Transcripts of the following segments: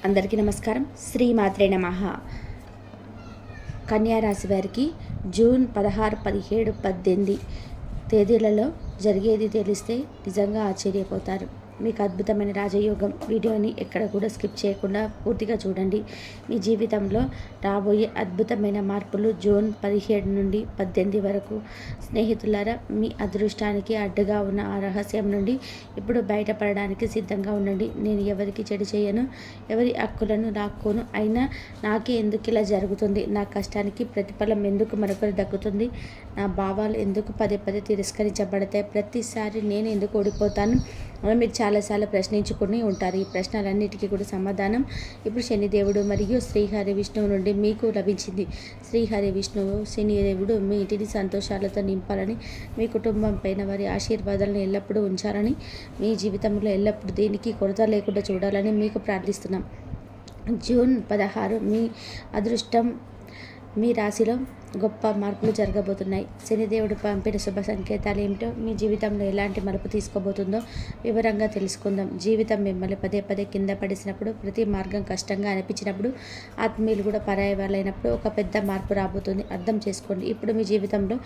అందరికీ నమస్కారం. శ్రీమాత్రే నమః. కన్యా రాశి వారికి జూన్ 16, 17, 18 తేదీలలో జరిగేది తెలిస్తే నిజంగా ఆశ్చర్యపోతారు. మీకు అద్భుతమైన రాజయోగం. వీడియోని ఎక్కడ కూడా స్కిప్ చేయకుండా పూర్తిగా చూడండి. మీ జీవితంలో రాబోయే అద్భుతమైన మార్పులు జూన్ 17 నుండి 18 వరకు. స్నేహితులారా, మీ అదృష్టానికి అడ్డుగా ఉన్న ఆ రహస్యం నుండి ఇప్పుడు బయటపడడానికి సిద్ధంగా ఉండండి. నేను ఎవరికి చెడు చేయను, ఎవరి హక్కులను లాక్కోను. అయినా నాకే ఎందుకు ఇలా జరుగుతుంది? నా కష్టానికి ప్రతిఫలం ఎందుకు మరొకరు దక్కుతుంది? నా భావాలు ఎందుకు పదే పదే తిరస్కరించబడతాయి? ప్రతిసారి నేను ఎందుకు ఓడిపోతాను? మీరు చాలాసార్లు ప్రశ్నించుకుని ఉంటారు. ఈ ప్రశ్నలన్నిటికీ కూడా సమాధానం ఇప్పుడు శనిదేవుడు మరియు శ్రీహరి విష్ణువు నుండి మీకు లభించింది. శ్రీహరి విష్ణువు శనిదేవుడు మీ ఇంటిని సంతోషాలతో నింపాలని, మీ కుటుంబం పైన వారి ఆశీర్వాదాలను ఎల్లప్పుడూ ఉంచాలని, మీ జీవితంలో ఎల్లప్పుడూ దేనికి కొరత లేకుండా చూడాలని మీకు ప్రార్థిస్తున్నాం. జూన్ 16 మీ అదృష్టం. మీ రాశిలో గొప్ప మార్పులు జరగబోతున్నాయి. శనిదేవుడు పంపిన శుభ సంకేతాలు ఏమిటో, మీ జీవితంలో ఎలాంటి మలుపు తీసుకోబోతుందో వివరంగా తెలుసుకుందాం. జీవితం మిమ్మల్ని పదే పదే కింద పడేసినప్పుడు, ప్రతి మార్గం కష్టంగా అనిపించినప్పుడు, ఆత్మీయులు కూడా పరాయి వాళ్ళైనప్పుడు ఒక పెద్ద మార్పు రాబోతుంది. అర్థం చేసుకోండి. ఇప్పుడు మీ జీవితంలో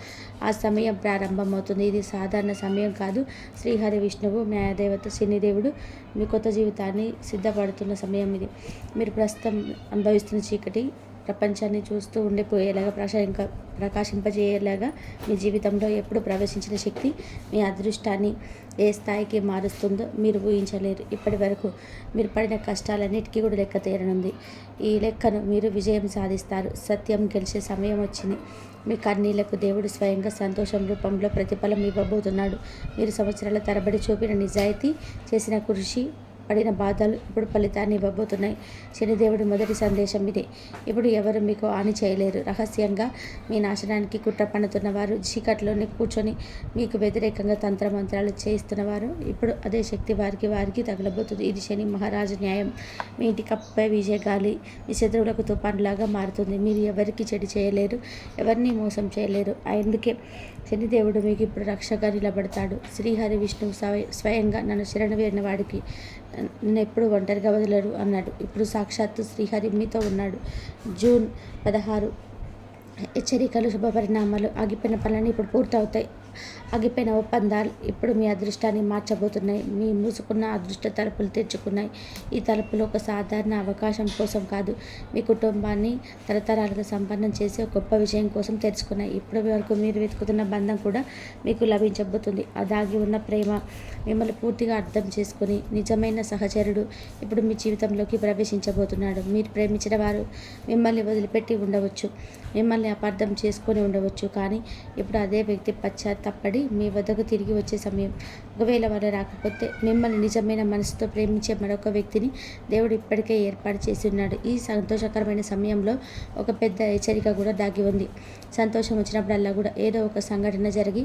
ఆ సమయం ప్రారంభమవుతుంది. ఇది సాధారణ సమయం కాదు. శ్రీహరి విష్ణువు న్యాయదేవత శనిదేవుడు మీ కొత్త జీవితాన్ని సిద్ధపడుతున్న సమయం ఇది. మీరు ప్రస్తుతం అనుభవిస్తున్న చీకటి ప్రపంచాన్ని చూస్తూ ఉండిపోయేలాగా ప్రకాశింపజేయేలాగా మీ జీవితంలో ఎప్పుడు ప్రవేశించిన శక్తి మీ అదృష్టాన్ని ఏ స్థాయికి మారుస్తుందో మీరు ఊహించలేరు. ఇప్పటి వరకు మీరు పడిన కష్టాలన్నిటికీ కూడా లెక్క తీరనుంది. ఈ లెక్కను మీరు విజయం సాధిస్తారు. సత్యం గెలిచే సమయం వచ్చింది. మీ కన్నీళ్లకు దేవుడు స్వయంగా సంతోషం రూపంలో ప్రతిఫలం ఇవ్వబోతున్నాడు. మీరు సంవత్సరాల తరబడి చూపిన నిజాయితీ, చేసిన కృషి, పడిన బాధలు ఇప్పుడు ఫలితాన్ని ఇవ్వబోతున్నాయి. శనిదేవుడి మొదటి సందేశం ఇదే. ఇప్పుడు ఎవరు మీకు హాని చేయలేరు. రహస్యంగా మీ నాశనానికి కుట్ర పన్నుతున్నవారు, చీకట్లోనే కూర్చొని మీకు వ్యతిరేకంగా తంత్రమంత్రాలు చేయిస్తున్నవారు, ఇప్పుడు అదే శక్తి వారికి తగలబోతుంది. ఇది శని మహారాజు న్యాయం. మీ ఇంటి కప్పై విజయ గాలి మీ శత్రువులకు తుఫానులాగా మారుతుంది. మీరు ఎవరికి చెడు చేయలేరు, ఎవరిని మోసం చేయలేరు. అందుకే శనిదేవుడు మీకు ఇప్పుడు రక్షగా నిలబడతాడు. శ్రీహరి విష్ణువు స్వయంగా నన్ను శరణు వేరిన వాడికి నన్ను ఎప్పుడు ఒంటరిగా వదలరు అన్నాడు. ఇప్పుడు సాక్షాత్తు శ్రీహరి మీతో ఉన్నాడు. జూన్ 16 హెచ్చరికలు, శుభ పరిణామాలు. ఆగిపోయిన పనులన్నీ ఇప్పుడు పూర్తవుతాయి. ఆగిపోయిన ఒప్పందాలు ఇప్పుడు మీ అదృష్టాన్ని మార్చబోతున్నాయి. మీ మూసుకున్న అదృష్ట తలుపులు తెరుచుకున్నాయి. ఈ తలుపులు ఒక సాధారణ అవకాశం కోసం కాదు, మీ కుటుంబాన్ని తరతరాలుగా సంపన్నం చేసే ఒక గొప్ప విషయం కోసం తెరుచుకున్నాయి. ఇప్పటి వరకు మీరు వెతుకుతున్న బంధం కూడా మీకు లభించబోతుంది. ఆ దాగి ఉన్న ప్రేమ, మిమ్మల్ని పూర్తిగా అర్థం చేసుకుని నిజమైన సహచరుడు ఇప్పుడు మీ జీవితంలోకి ప్రవేశించబోతున్నాడు. మీరు ప్రేమించిన వారు మిమ్మల్ని వదిలిపెట్టి ఉండవచ్చు, మిమ్మల్ని అపార్థం చేసుకొని ఉండవచ్చు. కానీ ఇప్పుడు అదే వ్యక్తి పశ్చాత్తాపడి మీ వద్దకు తిరిగి వచ్చే సమయం. ఒకవేళ వారు రాకపోతే, మిమ్మల్ని నిజమైన మనసుతో ప్రేమించే మరొక వ్యక్తిని దేవుడు ఇప్పటికే ఏర్పాటు చేసి ఉన్నాడు. ఈ సంతోషకరమైన సమయంలో ఒక పెద్ద హెచ్చరిక కూడా దాగి ఉంది. సంతోషం వచ్చినప్పుడల్లా కూడా ఏదో ఒక సంఘటన జరిగి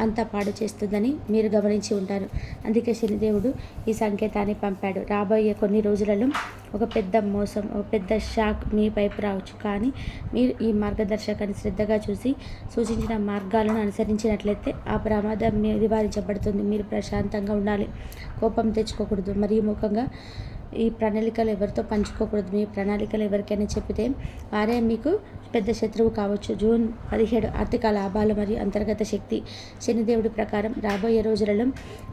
అంతా పాడు చేస్తుందని మీరు గమనించి ఉంటారు. అందుకే శనిదేవుడు ఈ సంకేతాన్ని పంపాడు. రాబోయే కొన్ని రోజులలో ఒక పెద్ద మోసం, ఒక పెద్ద షాక్ మీ వైపు రావచ్చు. కానీ మీరు ఈ మార్గదర్శకాన్ని శ్రద్ధగా చూసి సూచించిన మార్గాలను అనుసరించినట్లయితే ఆ ప్రమాదం నివారించబడుతుంది. మీరు ప్రశాంతంగా ఉండాలి, కోపం తెచ్చుకోకూడదు, మరియు ముఖ్యంగా ఈ ప్రణాళికలు ఎవరితో పంచుకోకూడదు. మీ ప్రణాళికలు ఎవరికైనా చెప్పితే వారే మీకు పెద్ద శత్రువు కావచ్చు. జూన్ 17 ఆర్థిక లాభాలు మరియు అంతర్గత శక్తి. శనిదేవుడి ప్రకారం రాబోయే రోజులలో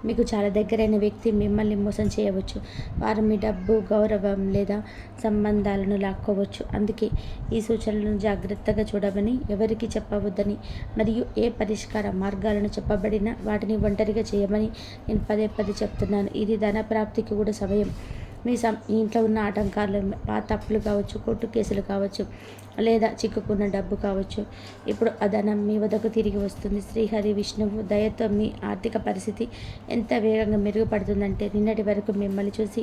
మీకు చాలా దగ్గరైన వ్యక్తి మిమ్మల్ని మోసం చేయవచ్చు. వారు మీ డబ్బు, గౌరవం లేదా సంబంధాలను లాక్కోవచ్చు. అందుకే ఈ సూచనలను జాగ్రత్తగా చూడమని, ఎవరికి చెప్పవద్దని మరియు ఏ పరిష్కార మార్గాలను చెప్పబడినా వాటిని ఒంటరిగా చేయమని నేను పదే పదే చెప్తున్నాను. ఇది ధన ప్రాప్తికి కూడా సమయం. మీ ఇంట్లో ఉన్న ఆటంకాలు, తప్పులు కావచ్చు, కోర్టు కేసులు కావచ్చు, లేదా చిక్కుకున్న డబ్బు కావచ్చు, ఇప్పుడు ఆ ధనం మీ వద్దకు తిరిగి వస్తుంది. శ్రీహరి విష్ణువు దయతో మీ ఆర్థిక పరిస్థితి ఎంత వేగంగా మెరుగుపడుతుందంటే, నిన్నటి వరకు మిమ్మల్ని చూసి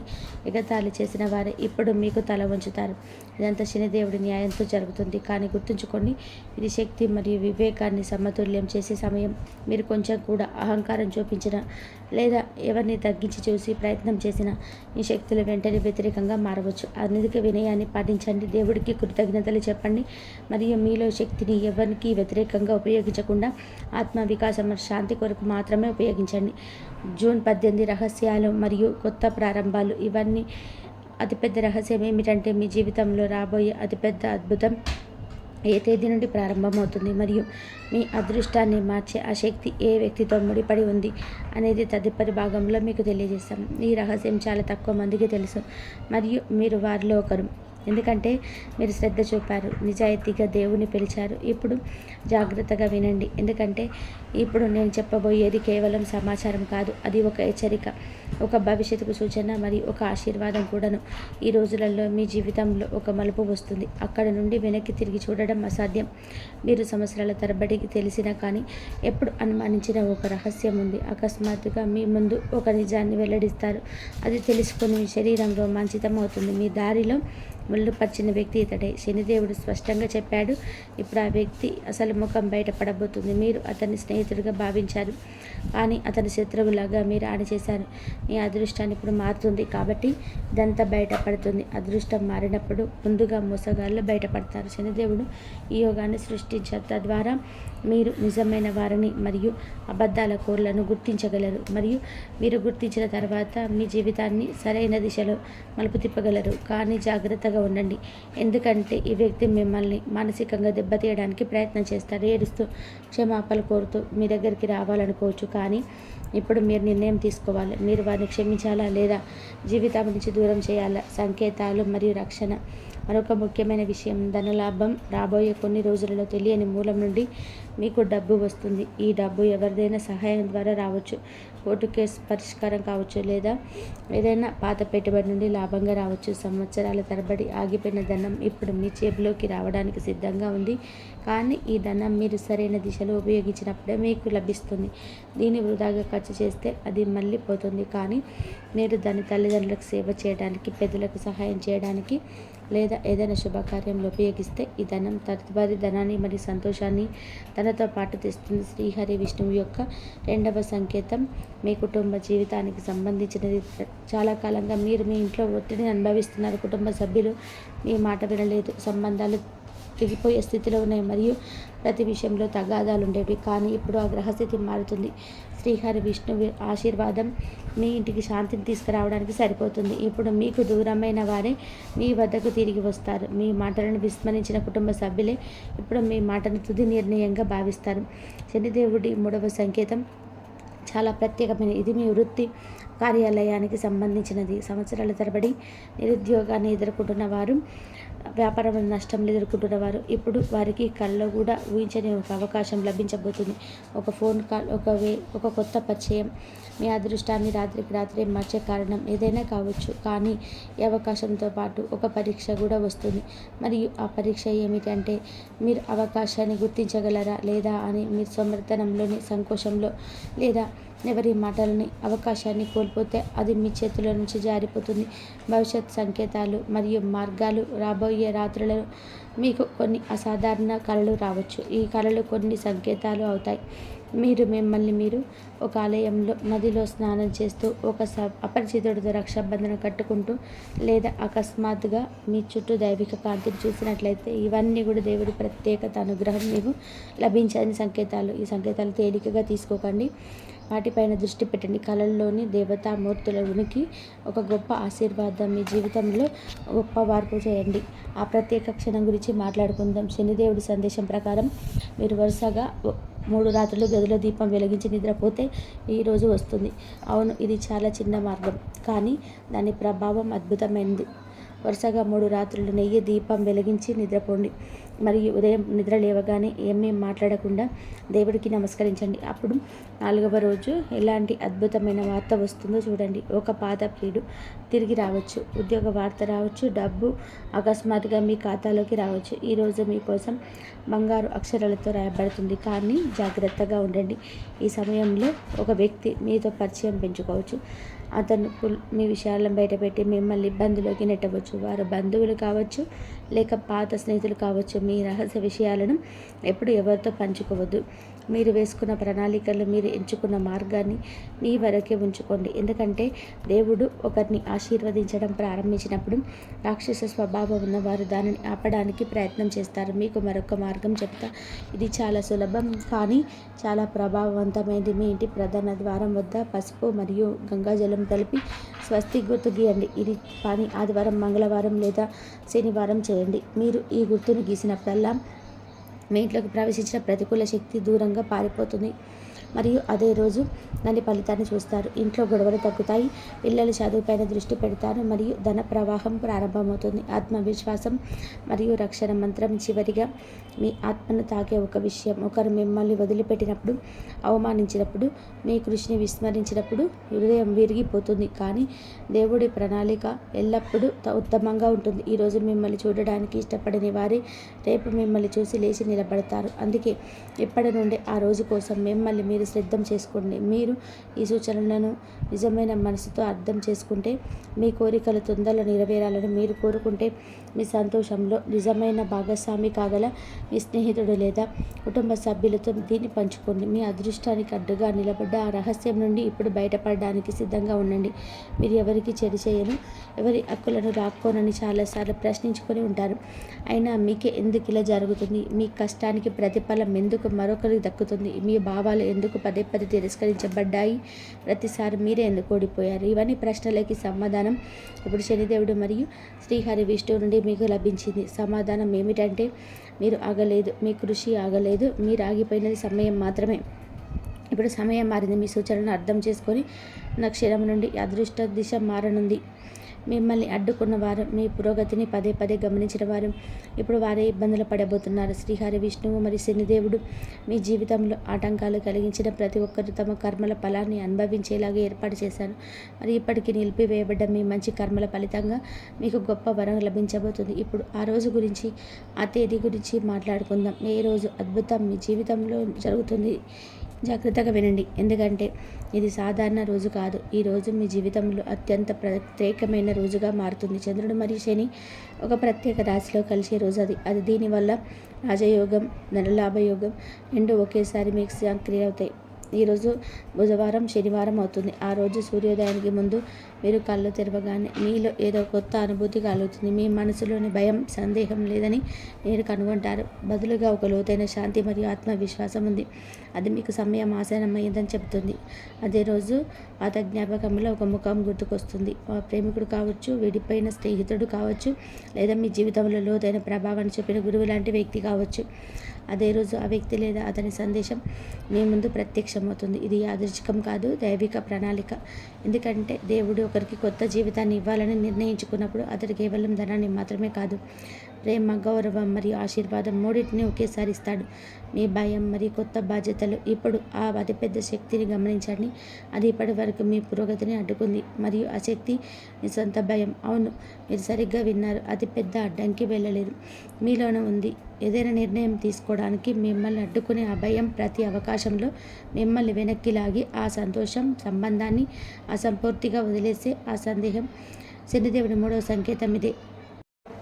ఎగతాళి చేసిన వారే ఇప్పుడు మీకు తల వంచుతారు. ఇదంతా శనిదేవుడి న్యాయంతో జరుగుతుంది. కానీ గుర్తుంచుకోండి, ఇది శక్తి మరియు వివేకాన్ని సమతుల్యం చేసే సమయం. మీరు కొంచెం కూడా అహంకారం చూపించిన లేదా ఎవరిని తగ్గించి చూసి ప్రయత్నం చేసిన ఈ శక్తులు వెంటనే వ్యతిరేకంగా మారవచ్చు. అందుకే వినయాన్ని పాటించండి, దేవుడికి కృతజ్ఞతలు చెప్పండి, మరియు మీలో శక్తిని ఎవరికి వ్యతిరేకంగా ఉపయోగించకుండా ఆత్మ వికాసం మరియు శాంతి కొరకు మాత్రమే ఉపయోగించండి. జూన్ 18 రహస్యాలు మరియు కొత్త ప్రారంభాలు. ఇవన్నీ అతిపెద్ద రహస్యం ఏమిటంటే మీ జీవితంలో రాబోయే అతిపెద్ద అద్భుతం ఏ తేదీ నుండి ప్రారంభమవుతుంది మరియు మీ అదృష్టాన్ని మార్చే ఆ శక్తి ఏ వ్యక్తితో ముడిపడి ఉంది అనేది తదుపరి భాగంలో మీకు తెలియజేస్తాం. ఈ రహస్యం చాలా తక్కువ మందికి తెలుసు మరియు మీరు వారిలో ఒకరు, ఎందుకంటే మీరు శ్రద్ధ చూపారు, నిజాయితీగా దేవుని పిలిచారు. ఇప్పుడు జాగ్రత్తగా వినండి, ఎందుకంటే ఇప్పుడు నేను చెప్పబోయేది కేవలం సమాచారం కాదు, అది ఒక హెచ్చరిక, ఒక భవిష్యత్తుకు సూచన మరియు ఒక ఆశీర్వాదం కూడాను. ఈ రోజులలో మీ జీవితంలో ఒక మలుపు వస్తుంది. అక్కడ నుండి వెనక్కి తిరిగి చూడడం అసాధ్యం. మీరు సంవత్సరాల తరబడి తెలిసినా కానీ ఎప్పుడు అనుమానించిన ఒక రహస్యం ఉంది. అకస్మాత్తుగా మీ ముందు ఒక నిజాన్ని వెల్లడిస్తారు. అది తెలుసుకొని మీ శరీరం రోమాంచితం అవుతుంది. మీ దారిలో ముళ్ళు పరిచిన వ్యక్తి ఇతడే. శనిదేవుడు స్పష్టంగా చెప్పాడు, ఇప్పుడు ఆ వ్యక్తి అసలు ముఖం బయటపడబోతుంది. మీరు అతన్ని స్నేహితుడిగా భావించారు, కానీ అతని శత్రువులాగా మీరు ఆడి చేశారు. మీ అదృష్టాన్ని ఇప్పుడు మారుతుంది, కాబట్టి ఇదంతా బయటపడుతుంది. అదృష్టం మారినప్పుడు ముందుగా మోసగాళ్ళు బయటపడతారు. శనిదేవుడు ఈ యోగాన్ని సృష్టించారు, తద్వారా మీరు నిజమైన వారిని మరియు అబద్ధాల కోర్లను గుర్తించగలరు మరియు మీరు గుర్తించిన తర్వాత మీ జీవితాన్ని సరైన దిశలో మలుపు తిప్పగలరు. కానీ జాగ్రత్తగా ఉండండి, ఎందుకంటే ఈ వ్యక్తి మిమ్మల్ని మానసికంగా దెబ్బతీయడానికి ప్రయత్నం చేస్తారు. ఏడుస్తూ క్షమాపణలు కోరుతూ మీ దగ్గరికి రావాలనుకోవచ్చు, కానీ ఇప్పుడు మీరు నిర్ణయం తీసుకోవాలి. మీరు వారిని క్షమించాలా లేదా జీవితం నుంచి దూరం చేయాలా? సంకేతాలు మరియు రక్షణ. మరొక ముఖ్యమైన విషయం, ధనలాభం రాబోయే కొన్ని రోజులలో తెలియని మూలం నుండి మీకు డబ్బు వస్తుంది. ఈ డబ్బు ఎవరిదైనా సహాయం ద్వారా రావచ్చు, కోర్టు కేసు పరిష్కారం కావచ్చు, లేదా ఏదైనా పాత పెట్టుబడి నుండి లాభంగా రావచ్చు. సంవత్సరాల తరబడి ఆగిపోయిన ధనం ఇప్పుడు మీ జేబులోకి రావడానికి సిద్ధంగా ఉంది, కానీ ఈ ధనం మీరు సరైన దిశలో ఉపయోగించినప్పుడే మీకు లభిస్తుంది. దీన్ని వృధాగా ఖర్చు చేస్తే అది మళ్ళీ పోతుంది, కానీ మీరు దాని తల్లిదండ్రులకు సేవ చేయడానికి, పెద్దలకు సహాయం చేయడానికి లేదా ఏదైనా శుభకార్యంలో ఉపయోగిస్తే ఈ ధనం తదుపరి ధనాన్ని మరియు సంతోషాన్ని తనతో పాటు తెస్తుంది. శ్రీహరి విష్ణువు యొక్క రెండవ సంకేతం మీ కుటుంబ జీవితానికి సంబంధించినది. చాలా కాలంగా మీరు మీ ఇంట్లో ఒత్తిడిని అనుభవిస్తున్నారు. కుటుంబ సభ్యులు మీ మాట వినలేదు, సంబంధాలు తెగిపోయే స్థితిలో ఉన్నాయి మరియు ప్రతి విషయంలో తగాదాలు ఉండేవి, కానీ ఇప్పుడు ఆ గ్రహస్థితి మారుతుంది. శ్రీహరి విష్ణువు ఆశీర్వాదం మీ ఇంటికి శాంతిని తీసుకురావడానికి సరిపోతుంది. ఇప్పుడు మీకు దూరమైన వారే మీ వద్దకు తిరిగి వస్తారు. మీ మాటలను విస్మరించిన కుటుంబ సభ్యులే ఇప్పుడు మీ మాటను తుది నిర్ణయంగా భావిస్తారు. శనిదేవుడి మూడవ సంకేతం చాలా ప్రత్యేకమైన, ఇది మీ వృత్తి కార్యాలయానికి సంబంధించినది. సంవత్సరాల తరబడి నిరుద్యోగాన్ని ఎదుర్కొంటున్న వారు, వ్యాపారంలో నష్టం ఎదుర్కొంటున్నవారు, ఇప్పుడు వారికి కళ్ళలో కూడా ఊహించని ఒక అవకాశం లభించబోతుంది. ఒక ఫోన్ కాల్, ఒక కొత్త పరిచయం మీ అదృష్టాన్ని రాత్రికి రాత్రే మార్చే కారణం ఏదైనా కావచ్చు, కానీ ఈ అవకాశంతో పాటు ఒక పరీక్ష కూడా వస్తుంది. మరియు ఆ పరీక్ష ఏమిటంటే మీరు అవకాశాన్ని గుర్తించగలరా లేదా అని. మీరు సమర్థనంలోని సంకోచంలో లేదా ఎవరి మాటలని అవకాశాన్ని కోల్పోతే అది మీ చేతిలో నుంచి జారిపోతుంది. భవిష్యత్ సంకేతాలు మరియు మార్గాలు. రాబోయే రాత్రులలో మీకు కొన్ని అసాధారణ కళలు రావచ్చు. ఈ కళలు కొన్ని సంకేతాలు అవుతాయి. మిమ్మల్ని మీరు ఒక ఆలయంలో, నదిలో స్నానం చేస్తూ, ఒక అపరిచితుడితో రక్షాబంధనం కట్టుకుంటూ, లేదా అకస్మాత్తుగా మీ చుట్టూ దైవిక కాంతిని చూసినట్లయితే ఇవన్నీ కూడా దేవుడి ప్రత్యేకత అనుగ్రహం మీకు లభించని సంకేతాలు. ఈ సంకేతాలు తేలికగా తీసుకోకండి, వాటిపైన దృష్టి పెట్టండి. కళల్లోని దేవతామూర్తుల ఉనికి ఒక గొప్ప ఆశీర్వాదం మీ జీవితంలో గొప్ప మార్పు చేయండి. ఆ ప్రత్యేక క్షణం గురించి మాట్లాడుకుందాం. శనిదేవుడి సందేశం ప్రకారం మీరు వరుసగా 3 రాత్రులు గదిలో దీపం వెలిగించి నిద్రపోతే ఈరోజు వస్తుంది. అవును, ఇది చాలా చిన్న మార్గం, కానీ దాని ప్రభావం అద్భుతమైనది. వరుసగా 3 రాత్రులు నెయ్యి దీపం వెలిగించి నిద్రపోండి మరియు ఉదయం నిద్ర లేవగానే ఏమీ మాట్లాడకుండా దేవుడికి నమస్కరించండి. అప్పుడు 4వ రోజు ఎలాంటి అద్భుతమైన వార్త వస్తుందో చూడండి. ఒక పాత ప్రియుడు తిరిగి రావచ్చు, ఉద్యోగ వార్త రావచ్చు, డబ్బు అకస్మాత్తుగా మీ ఖాతాలోకి రావచ్చు. ఈరోజు మీకోసం బంగారు అక్షరాలతో రాయబడుతుంది, కానీ జాగ్రత్తగా ఉండండి. ఈ సమయంలో ఒక వ్యక్తి మీతో పరిచయం పెంచుకోవచ్చు. అతను మీ విషయాలను బయటపెట్టి మిమ్మల్ని ఇబ్బందులోకి నెట్టవచ్చు. వారు బంధువులు కావచ్చు లేక పాత స్నేహితులు కావచ్చు. మీ రహస్య విషయాలను ఎప్పుడు ఎవరితో పంచుకోవద్దు. మీరు వేసుకున్న ప్రణాళికలు, మీరు ఎంచుకున్న మార్గాన్ని మీ వరకే ఉంచుకోండి. ఎందుకంటే దేవుడు ఒకరిని ఆశీర్వదించడం ప్రారంభించినప్పుడు రాక్షస స్వభావం ఉన్నవారు దానిని ఆపడానికి ప్రయత్నం చేస్తారు. మీకు మరొక మార్గం చెప్తా. ఇది చాలా సులభం కానీ చాలా ప్రభావవంతమైనది. మీ ఇంటి ప్రధాన ద్వారం వద్ద పసుపు మరియు గంగాజలం కలిపి స్వస్తి గుర్తు గీయండి. ఇది పని ఆదివారం, మంగళవారం లేదా శనివారం చేయండి. మీరు ఈ గుర్తును గీసినప్పుడల్లా మీ ఇంట్లోకి ప్రవేశించిన ప్రతికూల శక్తి దూరంగా పారిపోతుంది మరియు అదే రోజు దాని ఫలితాన్ని చూస్తారు. ఇంట్లో గొడవలు తగ్గుతాయి, పిల్లలు చదువుపైన దృష్టి పెడతారు మరియు ధన ప్రవాహం ప్రారంభమవుతుంది. ఆత్మవిశ్వాసం మరియు రక్షణ మంత్రం. చివరిగా మీ ఆత్మను తాకే ఒక విషయం. ఒకరు మిమ్మల్ని వదిలిపెట్టినప్పుడు, అవమానించినప్పుడు, మీ కృషిని విస్మరించినప్పుడు హృదయం విరిగిపోతుంది. కానీ దేవుడి ప్రణాళిక ఎల్లప్పుడూ ఉత్తమంగా ఉంటుంది. ఈరోజు మిమ్మల్ని చూడడానికి ఇష్టపడని వారే రేపు మిమ్మల్ని చూసి లేచి నిలబడతారు. అందుకే ఇప్పటి నుండి ఆ రోజు కోసం మిమ్మల్ని మీరు సిద్ధం చేసుకోండి. మీరు ఈ సూచనలను నిజమైన మనసుతో అర్థం చేసుకుంటే మీ కోరికలు తొందరలో నెరవేరాలని మీరు కోరుకుంటే మీ సంతోషంలో నిజమైన భాగస్వామి కాగల మీ స్నేహితుడు లేదా కుటుంబ సభ్యులతో దీన్ని పంచుకోండి. మీ అదృష్టానికి అడ్డుగా నిలబడ్డ ఆ రహస్యం నుండి ఇప్పుడు బయటపడడానికి సిద్ధంగా ఉండండి. మీరు ఎవరికి చెడు చేయను, ఎవరి హక్కులను రాక్కోనని చాలాసార్లు ప్రశ్నించుకొని ఉంటారు. అయినా మీకే ఎందుకు ఇలా జరుగుతుంది? మీ కష్టానికి ప్రతిఫలం ఎందుకు మరొకరికి దక్కుతుంది? మీ భావాలు ఎందుకు పదే పదే తిరస్కరించబడ్డాయి? ప్రతిసారి మీరే ఎందుకు ఓడిపోయారు? ఇవన్నీ ప్రశ్నలకి సమాధానం ఇప్పుడు శనిదేవుడు మరియు శ్రీహరి విష్ణువు నుండి మీకు లభించింది. సమాధానం ఏమిటంటే మీరు ఆగలేదు, మీ కృషి ఆగలేదు, మీరు ఆగిపోయినది సమయం మాత్రమే. ఇప్పుడు సమయం మారింది. మీ సూచనలను అర్థం చేసుకొని క్షణం నుండి అదృష్ట దిశ మారనుంది. మిమ్మల్ని అడ్డుకున్న వారు, మీ పురోగతిని పదే పదే గమనించిన వారు ఇప్పుడు వారే ఇబ్బందులు పడబోతున్నారు. శ్రీహరి విష్ణువు మరియు శనిదేవుడు మీ జీవితంలో ఆటంకాలు కలిగించిన ప్రతి ఒక్కరు తమ కర్మల ఫలాన్ని అనుభవించేలాగా ఏర్పాటు చేశారు. మరి ఇప్పటికీ నిలిపివేయబడ్డ మీ మంచి కర్మల ఫలితంగా మీకు గొప్ప వరం లభించబోతుంది. ఇప్పుడు ఆ రోజు గురించి, ఆ తేదీ గురించి మాట్లాడుకుందాం. ఏ రోజు అద్భుతం మీ జీవితంలో జరుగుతుంది? జాగ్రత్తగా వినండి, ఎందుకంటే ఇది సాధారణ రోజు కాదు. ఈ రోజు మీ జీవితంలో అత్యంత ప్రత్యేకమైన రోజుగా మారుతుంది. చంద్రుడు మరియు శని ఒక ప్రత్యేక రాశిలో కలిసే రోజు అది దీనివల్ల రాజయోగం, ధనలాభయోగం రెండు ఒకేసారి మీకు సక్రియ అవుతాయి. ఈరోజు బుధవారం, శనివారం అవుతుంది. ఆ రోజు సూర్యోదయానికి ముందు మీరు కళ్ళు తెరవగానే మీలో ఏదో కొత్త అనుభూతి కలుగుతుంది. మీ మనసులోని భయం, సందేహం లేదని మీరు కనుగొంటారు. బదులుగా ఒక లోతైన శాంతి మరియు ఆత్మవిశ్వాసం ఉంది. అది మీకు సమయం ఆసన్నమైందని చెబుతుంది. అదే రోజు పాత జ్ఞాపకంలో ఒక ముఖం గుర్తుకొస్తుంది. ఆ ప్రేమికుడు కావచ్చు, విడిపోయిన స్నేహితుడు కావచ్చు, లేదా మీ జీవితంలో లోతైన ప్రభావాన్ని చూపిన గురువు లాంటి వ్యక్తి కావచ్చు. అదే రోజు ఆ వ్యక్తి లేదా అతని సందేశం మీ ముందు ప్రత్యక్షమవుతుంది. ఇది యాదృచ్ఛికం కాదు, దైవిక ప్రణాళిక. ఎందుకంటే దేవుడు ఒకరికి కొత్త జీవితాన్ని ఇవ్వాలని నిర్ణయించుకున్నప్పుడు అతడు కేవలం ధనాన్ని మాత్రమే కాదు, ప్రేమ, గౌరవం మరియు ఆశీర్వాదం మూడింటిని ఒకేసారి ఇస్తాడు. మీ భయం మరియు కొత్త బాధ్యతలు ఇప్పుడు ఆ అతిపెద్ద శక్తిని గమనించండి. అది ఇప్పటి వరకు మీ పురోగతిని అడ్డుకుంది మరియు ఆ శక్తి మీ సొంత భయం. అవును, మీరు సరిగ్గా విన్నారు. అతిపెద్ద అడ్డంకి వెళ్ళలేదు, మీలోనే ఉంది. ఏదైనా నిర్ణయం తీసుకోవడానికి మిమ్మల్ని అడ్డుకునే ఆ భయం ప్రతి అవకాశంలో మిమ్మల్ని వెనక్కి లాగి ఆ సంతోషం, సంబంధాన్ని అసంపూర్తిగా వదిలేసే ఆ సందేహం శనిదేవుడి మూడవ సంకేతం ఇదే.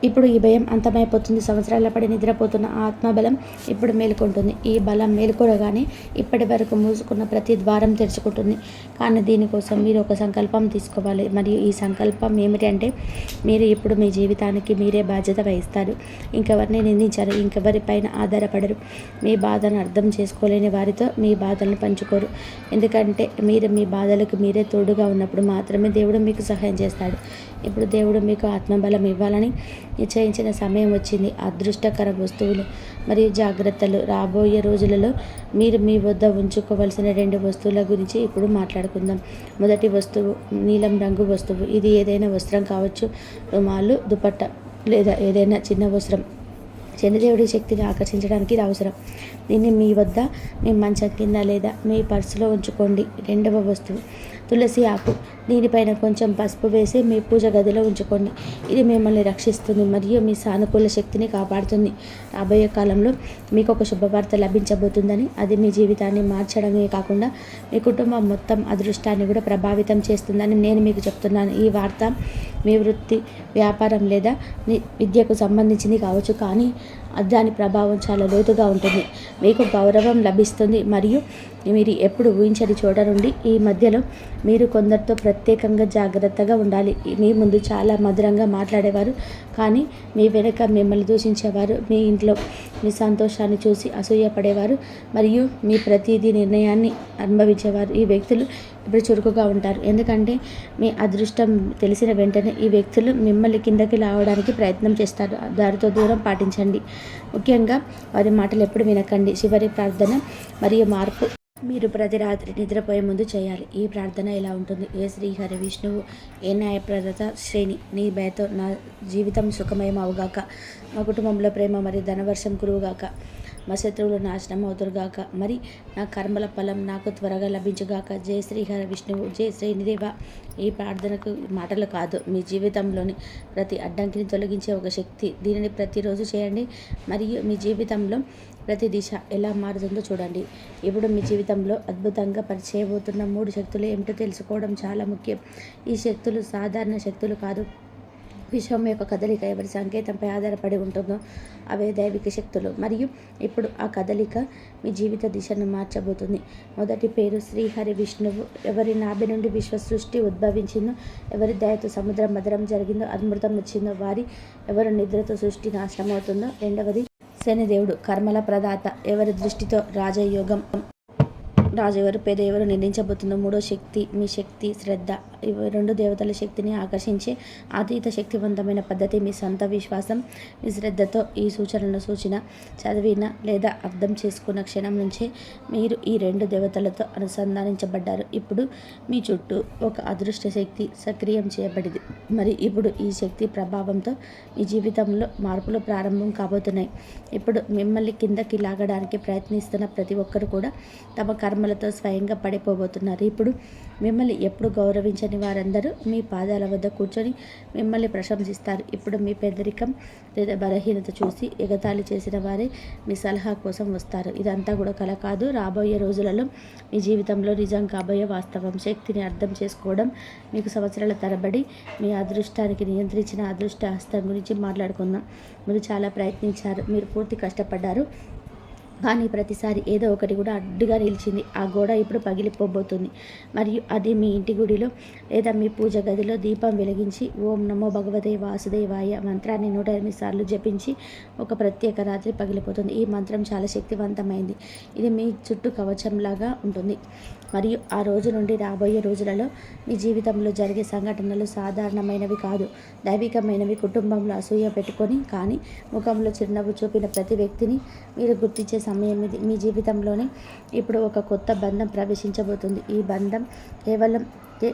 ఇప్పుడు ఈ భయం అంతమైపోతుంది. సంవత్సరాల పడి నిద్రపోతున్న ఆ ఆత్మబలం ఇప్పుడు మేలుకుంటుంది. ఈ బలం మేలుకోగానే ఇప్పటి వరకు మూసుకున్న ప్రతి ద్వారం తెరుచుకుంటుంది. కానీ దీనికోసం మీరు ఒక సంకల్పం తీసుకోవాలి. మరియు ఈ సంకల్పం ఏమిటంటే మీరు ఇప్పుడు మీ జీవితానికి మీరే బాధ్యత వహిస్తారు. ఇంకెవరిని నిందించరు, ఇంకెవరిపైన ఆధారపడరు. మీ బాధను అర్థం చేసుకోలేని వారితో మీ బాధలను పంచుకోరు. ఎందుకంటే మీరు మీ బాధలకు మీరే తోడుగా ఉన్నప్పుడు మాత్రమే దేవుడు మీకు సహాయం చేస్తాడు. ఇప్పుడు దేవుడు మీకు ఆత్మబలం ఇవ్వాలని నిశ్చయించిన సమయం వచ్చింది. అదృష్టకర వస్తువులు మరియు జాగ్రత్తలు. రాబోయే రోజులలో మీరు మీ వద్ద ఉంచుకోవలసిన 2 వస్తువుల గురించి ఇప్పుడు మాట్లాడుకుందాం. మొదటి వస్తువు నీలం రంగు వస్తువు. ఇది ఏదైనా వస్త్రం కావచ్చు, రుమాలు, దుపట్ట లేదా ఏదైనా చిన్న వస్త్రం. శనిదేవుడి శక్తిని ఆకర్షించడానికి ఇది అవసరం. దీన్ని మీ వద్ద, మీ మంచం కింద లేదా మీ పర్సులో ఉంచుకోండి. రెండవ వస్తువు తులసి ఆకు, దీనిపైన కొంచెం పసుపు వేసి మీ పూజ గదిలో ఉంచుకోండి. ఇది మిమ్మల్ని రక్షిస్తుంది మరియు మీ సానుకూల శక్తిని కాపాడుతుంది. రాబోయే కాలంలో మీకు ఒక శుభవార్త లభించబోతుందని, అది మీ జీవితాన్ని మార్చడమే కాకుండా మీ కుటుంబం మొత్తం అదృష్టాన్ని కూడా ప్రభావితం చేస్తుందని నేను మీకు చెప్తున్నాను. ఈ వార్త మీ వృత్తి, వ్యాపారం లేదా విద్యకు సంబంధించింది కావచ్చు, కానీ దాని ప్రభావం చాలా లోతుగా ఉంటుంది. మీకు గౌరవం లభిస్తుంది మరియు మీరు ఎప్పుడు ఊహించని చోట నుండి ఈ మధ్యలో మీరు కొందరితో ప్రత్యేకంగా జాగ్రత్తగా ఉండాలి. మీ ముందు చాలా మధురంగా మాట్లాడేవారు, కానీ మీ వెనుక మిమ్మల్ని దూషించేవారు, మీ ఇంట్లో మీ సంతోషాన్ని చూసి అసూయపడేవారు మరియు మీ ప్రతిదీ నిర్ణయాన్ని అనుభవించేవారు. ఈ వ్యక్తులు ఇప్పుడు చురుకుగా ఉంటారు, ఎందుకంటే మీ అదృష్టం తెలిసిన వెంటనే ఈ వ్యక్తులు మిమ్మల్ని కిందకి లావడానికి ప్రయత్నం చేస్తారు. దారితో దూరం పాటించండి. ముఖ్యంగా వారి మాటలు ఎప్పుడు వినకండి. చివరి ప్రార్థన మరియు మార్పు మీరు ప్రతి రాత్రి నిద్రపోయే ముందు చేయాలి. ఈ ప్రార్థన ఇలా ఉంటుంది: ఏ శ్రీహరి విష్ణువు, ఏ న్యాయప్రదత శ్రేణి, నీ భయతో నా జీవితం సుఖమయం అవుగాక, మా కుటుంబంలో ప్రేమ మరియు ధనవర్షం కురువుగాక, మా శత్రువులు నాశనం అవుతురుగాక, మరి నా కర్మల ఫలం నాకు త్వరగా లభించుగాక. జయ శ్రీహరి విష్ణువు, జయ శ్రీనిదేవ. ఈ ప్రార్థనకు మాటలు కాదు, మీ జీవితంలోని ప్రతి అడ్డంకిని తొలగించే ఒక శక్తి. దీనిని ప్రతిరోజు చేయండి మరియు మీ జీవితంలో ప్రతి దిశ ఎలా మారుతుందో చూడండి. ఇప్పుడు మీ జీవితంలో అద్భుతంగా పరిచయబోతున్న 3 శక్తులు ఏమిటో తెలుసుకోవడం చాలా ముఖ్యం. ఈ శక్తులు సాధారణ శక్తులు కాదు. విశ్వం యొక్క కదలిక ఎవరి సంకేతంపై ఆధారపడి ఉంటుందో అవే దైవిక శక్తులు, మరియు ఇప్పుడు ఆ కదలిక మీ జీవిత దిశను మార్చబోతుంది. మొదటి పేరు శ్రీహరి విష్ణువు. ఎవరి నాభి నుండి విశ్వ సృష్టి ఉద్భవించిందో, ఎవరి దయతో సముద్రం మధురం జరిగిందో, అమృతం వచ్చిందో, వారి ఎవరి నిద్రతో సృష్టి నాశనం అవుతుందో. రెండవది శనిదేవుడు, కర్మల ప్రదాత. ఎవరి దృష్టితో రాజయోగం, రాజు ఎవరు, పేద ఎవరు నిర్ణయించబోతుందో. మూడో శక్తి మీ శక్తి, శ్రద్ధ. ఇవి 2 దేవతల శక్తిని ఆకర్షించే అతీత శక్తివంతమైన పద్ధతి. మీ సొంత విశ్వాసం, మీ శ్రద్ధతో ఈ సూచన చదివిన లేదా అర్థం చేసుకున్న క్షణం నుంచే మీరు ఈ 2 దేవతలతో అనుసంధానించబడ్డారు. ఇప్పుడు మీ చుట్టూ ఒక అదృష్ట శక్తి సక్రియం చేయబడింది, మరి ఇప్పుడు ఈ శక్తి ప్రభావంతో మీ జీవితంలో మార్పులు ప్రారంభం కాబోతున్నాయి. ఇప్పుడు మిమ్మల్ని కిందకి లాగడానికి ప్రయత్నిస్తున్న ప్రతి ఒక్కరు కూడా తమ కర్మలతో స్వయంగా పడిపోబోతున్నారు. ఇప్పుడు మిమ్మల్ని ఎప్పుడు గౌరవించని వారందరూ మీ పాదాల వద్ద కూర్చొని మిమ్మల్ని ప్రశంసిస్తారు. ఇప్పుడు మీ పేదరికం లేదా బలహీనత చూసి ఎగతాళి చేసిన వారే మీ సలహా కోసం వస్తారు. ఇదంతా కూడా కల కాదు, రాబోయే రోజులలో మీ జీవితంలో నిజం కాబోయే వాస్తవం. శక్తిని అర్థం చేసుకోవడం. మీకు సంవత్సరాల తరబడి మీ అదృష్టానికి నియంత్రించిన అదృష్ట హస్తం గురించి మాట్లాడుకుందాం. మీరు చాలా ప్రయత్నించారు, మీరు పూర్తి కష్టపడ్డారు, కానీ ప్రతిసారి ఏదో ఒకటి కూడా అడ్డుగా నిలిచింది. ఆ గోడ ఇప్పుడు పగిలిపోబోతుంది, మరియు అది మీ ఇంటి గుడిలో లేదా మీ పూజ గదిలో దీపం వెలిగించి ఓం నమో భగవతే వాసుదేవాయ మంత్రాన్ని 108 సార్లు జపించి ఒక ప్రత్యేక రాత్రి పగిలిపోతుంది. ఈ మంత్రం చాలా శక్తివంతమైంది. ఇది మీ చుట్టూ కవచంలాగా ఉంటుంది, మరియు ఆ రోజు నుండి రాబోయే రోజులలో మీ జీవితంలో జరిగే సంఘటనలు సాధారణమైనవి కాదు, దైవికమైనవి. కుటుంబంలో అసూయ పెట్టుకొని కానీ ముఖంలో చిరునవ్వు చూపిన ప్రతి వ్యక్తిని మీరు గుర్తించే సమయం ఇది. మీ జీవితంలోనే ఇప్పుడు ఒక కొత్త బంధం ప్రవేశించబోతుంది. ఈ బంధం కేవలం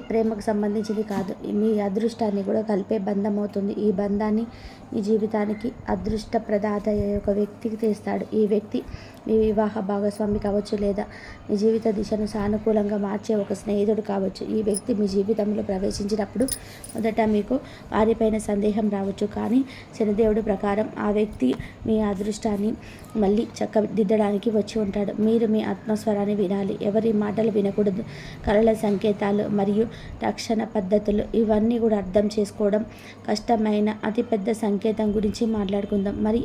ప్రేమకు సంబంధించింది కాదు, మీ అదృష్టాన్ని కూడా కలిపే బంధం అవుతుంది. ఈ బంధాన్ని మీ జీవితానికి అదృష్ట ప్రదాత ఒక వ్యక్తికి తెస్తాడు. ఈ వ్యక్తి మీ వివాహ భాగస్వామి కావచ్చు, లేదా మీ జీవిత దిశను సానుకూలంగా మార్చే ఒక స్నేహితుడు కావచ్చు. ఈ వ్యక్తి మీ జీవితంలో ప్రవేశించినప్పుడు మొదట మీకు వారిపైన సందేహం రావచ్చు, కానీ శనిదేవుడు ప్రకారం ఆ వ్యక్తి మీ అదృష్టాన్ని మళ్ళీ చక్కదిద్దడానికి వచ్చి ఉంటాడు. మీరు మీ ఆత్మస్వరాన్ని వినాలి, ఎవరి మాటలు వినకూడదు. కళల సంకేతాలు మరియు రక్షణ పద్ధతులు, ఇవన్నీ కూడా అర్థం చేసుకోవడం కష్టమైన అతిపెద్ద సంకేతం గురించి మాట్లాడుకుందాం. మరి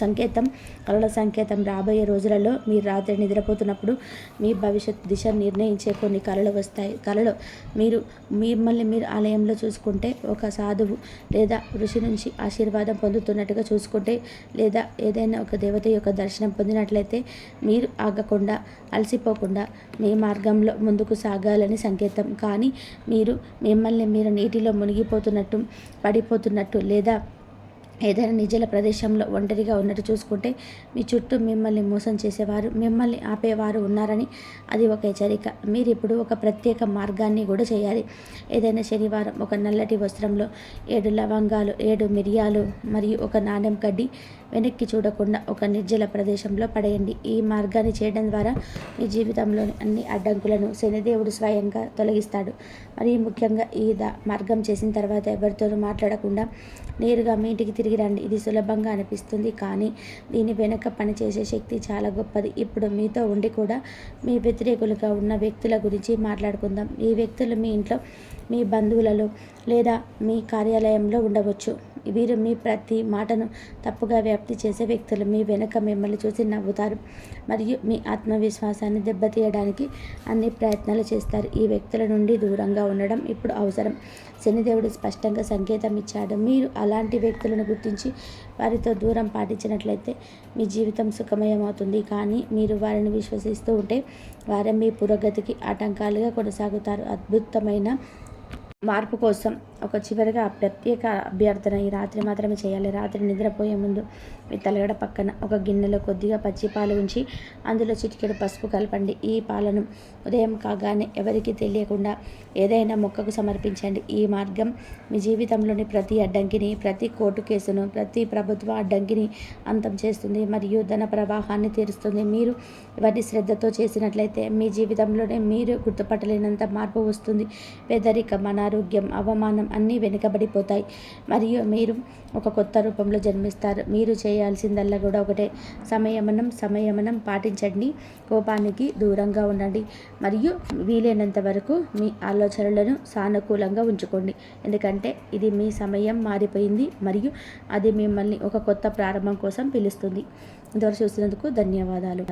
సంకేతం, కళల సంకేతం. రాబోయే రోజులలో మీరు రాత్రి నిద్రపోతున్నప్పుడు మీ భవిష్యత్ దిశ నిర్ణయించే కొన్ని కళలు వస్తాయి. కళలో మిమ్మల్ని మీరు ఆలయంలో చూసుకుంటే, ఒక సాధువు లేదా ఋషి నుంచి ఆశీర్వాదం పొందుతున్నట్టుగా చూసుకుంటే, లేదా ఏదైనా ఒక దేవత యొక్క దర్శనం పొందినట్లయితే మీరు ఆగకుండా, అలసిపోకుండా మీ మార్గంలో ముందుకు సాగాలని సంకేతం. కానీ మీరు మిమ్మల్ని మీరు నీటిలో మునిగిపోతున్నట్టు, పడిపోతున్నట్టు లేదా ఏదైనా నిజల ప్రదేశంలో ఒంటరిగా ఉన్నట్టు చూసుకుంటే మీ చుట్టూ మిమ్మల్ని మోసం చేసేవారు, మిమ్మల్ని ఆపేవారు ఉన్నారని అది ఒక హెచ్చరిక. మీరు ఇప్పుడు ఒక ప్రత్యేక మార్గాన్ని కూడా చేయాలి. ఏదైనా శనివారం ఒక నల్లటి వస్త్రంలో 7 లవంగాలు, 7 మిరియాలు మరియు ఒక నాణెం కడ్డి వెనక్కి చూడకుండా ఒక నిర్జల ప్రదేశంలో పడేయండి. ఈ మార్గాన్ని చేయడం ద్వారా మీ జీవితంలోని అన్ని అడ్డంకులను శనిదేవుడు స్వయంగా తొలగిస్తాడు. మరియు ముఖ్యంగా ఈ మార్గం చేసిన తర్వాత ఎవరితోనూ మాట్లాడకుండా నేరుగా మీ ఇంటికి తిరిగి రండి. ఇది సులభంగా అనిపిస్తుంది, కానీ దీని వెనుక పనిచేసే శక్తి చాలా గొప్పది. ఇప్పుడు మీతో ఉండి కూడా మీ వ్యతిరేకులుగా ఉన్న వ్యక్తుల గురించి మాట్లాడుకుందాం. ఈ వ్యక్తులు మీ ఇంట్లో, మీ బంధువులలో లేదా మీ కార్యాలయంలో ఉండవచ్చు. వీరు మీ ప్రతి మాటను తప్పుగా వ్యాప్తి చేసే వ్యక్తులు. మీ వెనుక మిమ్మల్ని చూసి నవ్వుతారు మరియు మీ ఆత్మవిశ్వాసాన్ని దెబ్బతీయడానికి అన్ని ప్రయత్నాలు చేస్తారు. ఈ వ్యక్తుల నుండి దూరంగా ఉండడం ఇప్పుడు అవసరం. శనిదేవుడు స్పష్టంగా సంకేతం ఇచ్చాడు. మీరు అలాంటి వ్యక్తులను గుర్తించి వారితో దూరం పాటించినట్లయితే మీ జీవితం సుఖమయమవుతుంది. కానీ మీరు వారిని విశ్వసిస్తూ ఉంటే వారే మీ పురోగతికి ఆటంకాలుగా కొనసాగుతారు. అద్భుతమైన మార్పు కోసం ఒక చివరిగా ప్రత్యేక అభ్యర్థన ఈ రాత్రి మాత్రమే చేయాలి. రాత్రి నిద్రపోయే ముందు మీ తలగడ పక్కన ఒక గిన్నెలో కొద్దిగా పచ్చి పాలు ఉంచి అందులో చిటికెడు పసుపు కలపండి. ఈ పాలను ఉదయం కాగానే ఎవరికీ తెలియకుండా ఏదైనా మొక్కకు సమర్పించండి. ఈ మార్గం మీ జీవితంలోని ప్రతి అడ్డంకిని, ప్రతి కోర్టు కేసును, ప్రతి ప్రభుత్వ అడ్డంకిని అంతం చేస్తుంది మరియు ధన ప్రవాహాన్ని తీరుస్తుంది. మీరు ఇవన్నీ శ్రద్ధతో చేసినట్లయితే మీ జీవితంలోనే మీరు గుర్తుపట్టలేనంత మార్పు వస్తుంది. పేదరికం, అనారోగ్యం, అవమానం అన్నీ వెనుకబడిపోతాయి మరియు మీరు ఒక కొత్త రూపంలో జన్మిస్తారు. మీరు చేయాల్సిందల్లా కూడా ఒకటే, సంయమనం పాటించండి, కోపానికి దూరంగా ఉండండి మరియు వీలైనంత వరకు మీ ఆలోచనలను సానుకూలంగా ఉంచుకోండి. ఎందుకంటే ఇది మీ సమయం మారిపోయింది మరియు అది మిమ్మల్ని ఒక కొత్త ప్రారంభం కోసం పిలుస్తుంది. ఇంతవరకు చూసినందుకు ధన్యవాదాలు.